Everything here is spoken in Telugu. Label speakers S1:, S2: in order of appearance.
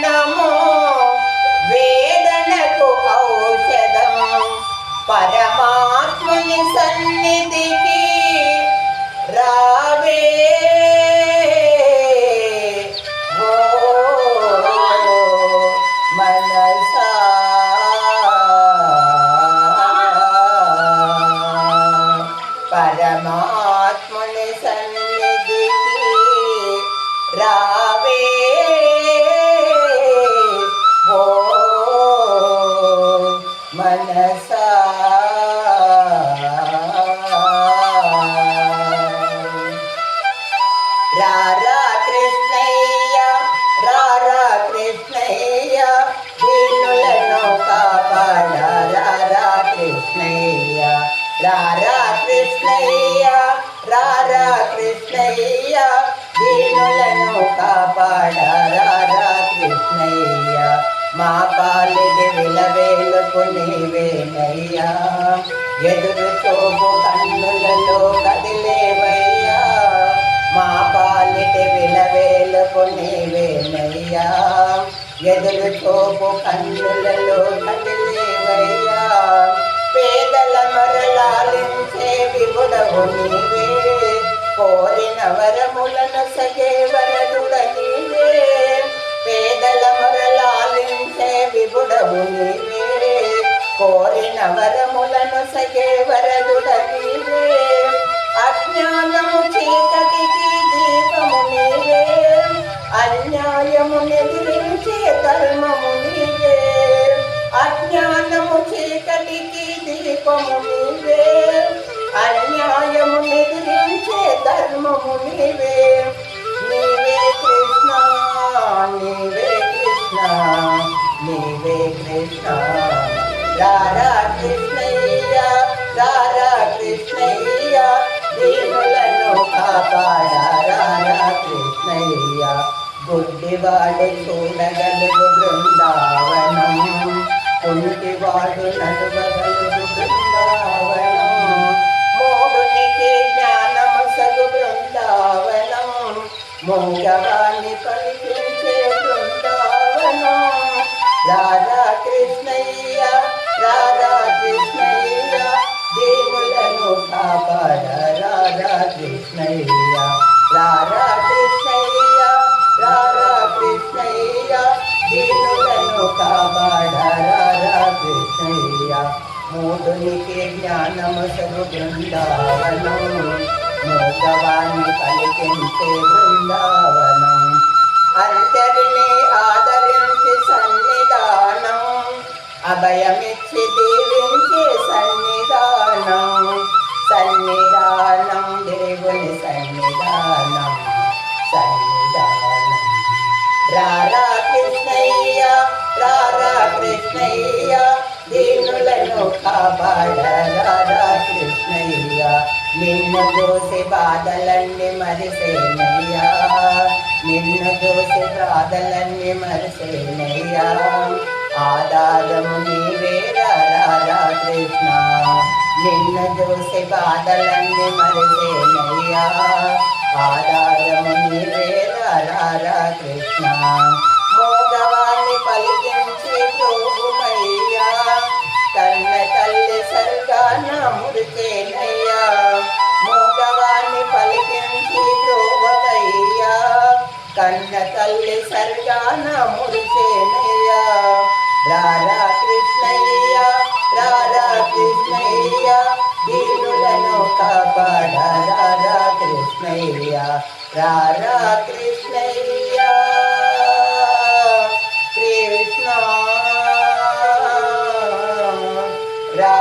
S1: నమో వేదనకు ఔషధం పరమాత్మని సన్నిధికి రావే ఓ మనసా పరమాత్మని సన్నిధికి రావే ఓ మనసా రారా కృష్ణయ్య రారా కృష్ణయ్య దీనులను కాపాడ రారా కృష్ణయ్య రారా కృష్ణయ్య రారా కృష్ణయ్య దీనులను కాపాడ రారా కృష్ణయ్య మా పాలిటి విలవేలుపు నీవేనయ్యా ఎదురు చూపు కన్నులలో కదిలేవయ్యా మా పాలిటి విలవేలుపు నీవేనయ్యా ఎదురు చూపు కన్నులలో కదిలేవయ్యా పేదల మరలాలించే విపుడవు నీవే కోరిన వరములను సగే వరదుడ నీవే పేదల మరలాలించే విపుడవు నీవే కోరిన వరములను సగే వరదుడ నీవే అజ్ఞానము చీకటికి దీపము నీవే అన్యాయము ఎదిరించే ధర్మము నీవే అజ్ఞానము చీకటికి దీపము నీవే అన్యాయము ఎదిరించే ధర్మము నీవే నీవే కృష్ణ నీవే కృష్ణ నీవే కృష్ణ రారా కృష్ణయ్య రారా కృష్ణయ్య దీనులను కాపాడ రారా కృష్ణయ్య గుడ్డివాడు చూడగలుగు బృందావనం కుంటివాడు నడువగలుగు బృందావనం మోడునికి జ్ఞానమసగు బృందావనం మూగవాణి పలికించే బృందావనం రాధా కృష్ణయ్య రాధా కృష్ణయ్య దేవులను కాపాడ రాధా కృష్ణయ్య రాధా కృష్ణయ్య రాధా కృష్ణయ్య దేవులను కాపాడ రాధా కృష్ణయ్య మూడునికి జ్ఞానమసగు బృందావనం మూగవాణి పలికించే బృందావనం అందరినీ ఆదరించి సన్నిధానం అభయమిచ్చి దీవించే సన్నిధానం సన్నిధానం దేవుని సన్నిధానం సన్నిధానం రారా కృష్ణయ్య రారా కృష్ణయ్య దీనులను కాపాడ రారా కృష్ణయ్య నిన్ను చూసి బాధలన్నీ మరిసేనయ్యా నిన్ను చూసి బాధలన్నీ మరిసేనయ్యా ఆధారము నీవే రారా కృష్ణ నిన్ను చూసి బాధలన్నీ మరిసేనయ్యా ఆధారము నీవే రారా కృష్ణ మోగవాణ్ణి పలికించి ప్రభువయ్యా కన్న తల్లి సర్గాన మురిచేనయ్యా మోగవాణ్ణి పలికించి ప్రభువయ్యా కన్న తల్లి సర్గాన మురిచేనయ్యా రారా కృష్ణయ్య రారా కృష్ణయ్య దీనులను కాపాడ రారా కృష్ణయ్య రారా కృష్ణయ్య కృష్ణ రా